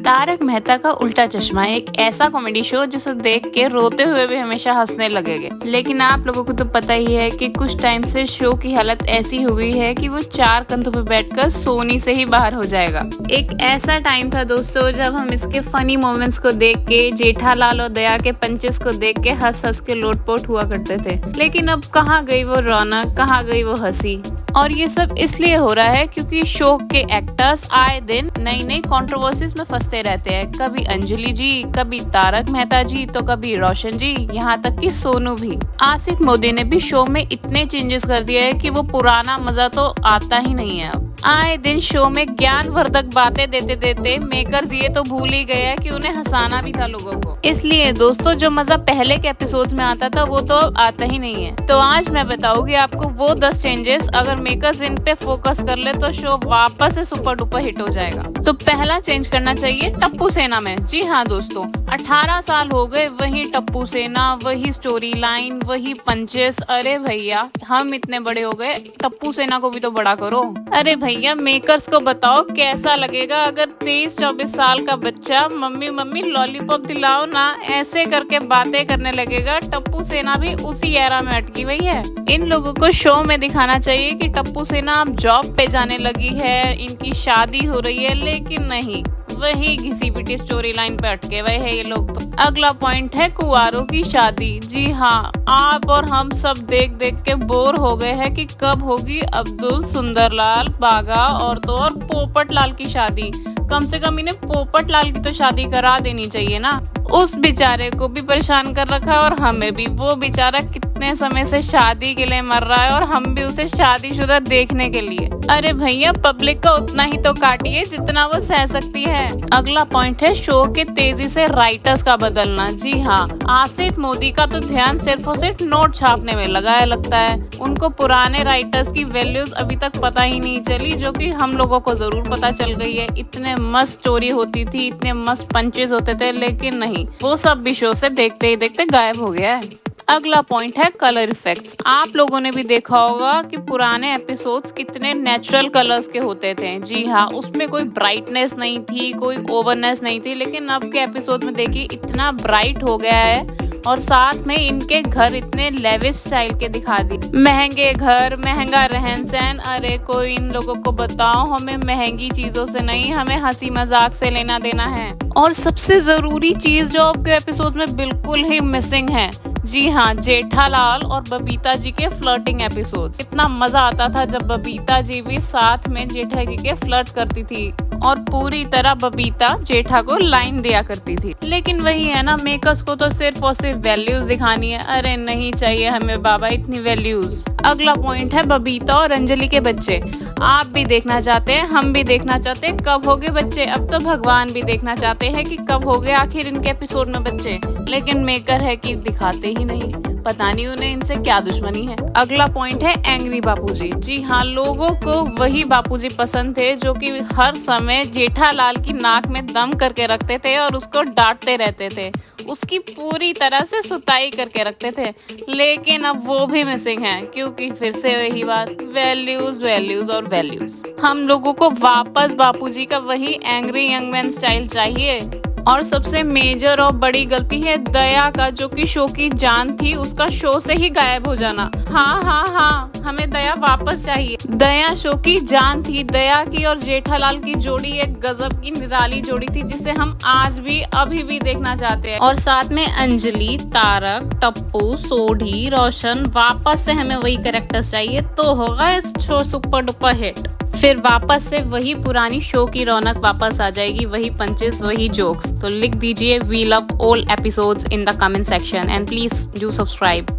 तारक मेहता का उल्टा चश्मा एक ऐसा कॉमेडी शो जिसे देख के रोते हुए भी हमेशा हंसने लगेंगे। लेकिन आप लोगों को तो पता ही है कि कुछ टाइम से शो की हालत ऐसी हो गई है कि वो चार कंधों पर बैठकर सोनी से ही बाहर हो जाएगा। एक ऐसा टाइम था दोस्तों जब हम इसके फनी मोमेंट्स को देख के, जेठालाल और दया के पंचेस को देख के हंस हंस के लोटपोट हुआ करते थे। लेकिन अब कहाँ गई वो रौनक, कहाँ गई वो हंसी। और ये सब इसलिए हो रहा है क्योंकि शो के एक्टर्स आए दिन नई नई कंट्रोवर्सीज में फंसते रहते हैं। कभी अंजलि जी, कभी तारक मेहता जी, तो कभी रोशन जी, यहाँ तक कि सोनू भी। आसिफ मोदी ने भी शो में इतने चेंजेस कर दिए है कि वो पुराना मजा तो आता ही नहीं है। अब आए दिन शो में ज्ञानवर्धक बातें देते देते मेकर्स ये तो भूल ही गए कि उन्हें हंसाना भी था लोगों को। इसलिए दोस्तों जो मजा पहले के एपिसोड्स में आता था वो तो अब आता ही नहीं है। तो आज मैं बताऊंगी आपको वो 10 चेंजेस, अगर मेकर्स इन पे फोकस कर ले तो शो वापस से सुपर डुपर हिट हो जाएगा। तो पहला चेंज करना चाहिए टप्पू सेना में। जी हाँ दोस्तों, 18 साल हो गए वही टप्पू सेना, वही स्टोरी लाइन, वही पंचेस। अरे भैया हम इतने बड़े हो गए, टप्पू सेना को भी तो बड़ा करो। अरे भैया मेकर्स को बताओ कैसा लगेगा अगर 23-24 साल का बच्चा मम्मी मम्मी लॉलीपॉप दिलाओ ना ऐसे करके बातें करने लगेगा। टप्पू सेना भी उसी एरा में अटकी हुई है। इन लोगों को शो में दिखाना चाहिए कि टप्पू सेना अब जॉब पे जाने लगी है, इनकी शादी हो रही है, लेकिन नहीं, वही घिसी पिटी स्टोरी लाइन पे अटके हुए हैं ये लोग। तो अगला पॉइंट है कुंवारों की शादी। जी हाँ, आप और हम सब देख देख के बोर हो गए हैं कि कब होगी अब्दुल, सुंदरलाल, बागा और तो और पोपट लाल की शादी। कम से कम इन्हें पोपट लाल की तो शादी करा देनी चाहिए ना। उस बेचारे को भी परेशान कर रखा है और हमें भी। वो बेचारा कितने समय से शादी के लिए मर रहा है और हम भी उसे शादीशुदा देखने के लिए। अरे भैया पब्लिक का उतना ही तो काटिए जितना वो सह सकती है। अगला पॉइंट है शो के तेजी से राइटर्स का बदलना। जी हाँ, आसिफ मोदी का तो ध्यान सिर्फ और सिर्फ नोट छापने में लगा है लगता है। उनको पुराने राइटर्स की वैल्यूज अभी तक पता ही नहीं चली, जो कि हम लोगों को जरूर पता चल गई है। इतने मस्त स्टोरी होती थी, इतने मस्त पंचेस होते थे, लेकिन नहीं, वो सब भी शो से देखते ही देखते गायब हो गया है। अगला पॉइंट है कलर इफेक्ट्स। आप लोगों ने भी देखा होगा कि पुराने एपिसोड्स कितने नेचुरल कलर्स के होते थे। जी हाँ, उसमें कोई ब्राइटनेस नहीं थी, कोई ओवरनेस नहीं थी, लेकिन अब के एपिसोड में देखिए इतना ब्राइट हो गया है। और साथ में इनके घर इतने लेविश स्टाइल के दिखा दी। महंगे घर, महंगा रहन सहन। अरे कोई इन लोगों को बताओ, हमें महंगी चीजों से नहीं, हमें हंसी मजाक से लेना देना है। और सबसे जरूरी चीज जो आपके एपिसोड में बिल्कुल ही मिसिंग है, जी हाँ, जेठालाल और बबीता जी के फ्लर्टिंग एपिसोड्स। इतना मजा आता था जब बबीता जी भी साथ में जेठा जी के फ्लर्ट करती थी और पूरी तरह बबीता जेठा को लाइन दिया करती थी। लेकिन वही है ना, मेकर्स को तो सिर्फ और सिर्फ वैल्यूज दिखानी है। अरे नहीं चाहिए हमें बाबा इतनी वैल्यूज। अगला पॉइंट है बबीता और अंजलि के बच्चे। आप भी देखना चाहते हैं, हम भी देखना चाहते हैं, कब हो गए बच्चे। अब तो भगवान भी देखना चाहते हैं कि कब हो गए आखिर इनके एपिसोड में बच्चे। लेकिन मेकर है कि दिखाते ही नहीं, पता नहीं उन्हें इनसे क्या दुश्मनी है। अगला पॉइंट है एंग्री बापूजी। जी हाँ, लोगों को वही बापूजी पसंद थे जो कि हर समय जेठालाल की नाक में दम करके रखते थे और उसको डांटते रहते थे, उसकी पूरी तरह से सुताई करके रखते थे। लेकिन अब वो भी मिसिंग है, क्योंकि फिर से वही बात, वैल्यूज वैल्यूज और वैल्यूज। हम लोगों को वापस बापूजी का वही एंग्री यंग मैन स्टाइल चाहिए। और सबसे मेजर और बड़ी गलती है दया का, जो कि शो की जान थी, उसका शो से ही गायब हो जाना। हाँ हाँ हाँ, हमें दया वापस चाहिए। दया शो की जान थी। दया की और जेठालाल की जोड़ी एक गजब की निराली जोड़ी थी, जिसे हम आज भी अभी भी देखना चाहते हैं। और साथ में अंजलि, तारक, टप्पू, सोढ़ी, रोशन, वापस से हमें वही कैरेक्टर्स चाहिए, तो होगा इस शो सुपर डुपर हिट। फिर वापस से वही पुरानी शो की रौनक वापस आ जाएगी, वही पंचेस, वही जोक्स। तो लिख दीजिए we love all episodes in the comment section and please do subscribe.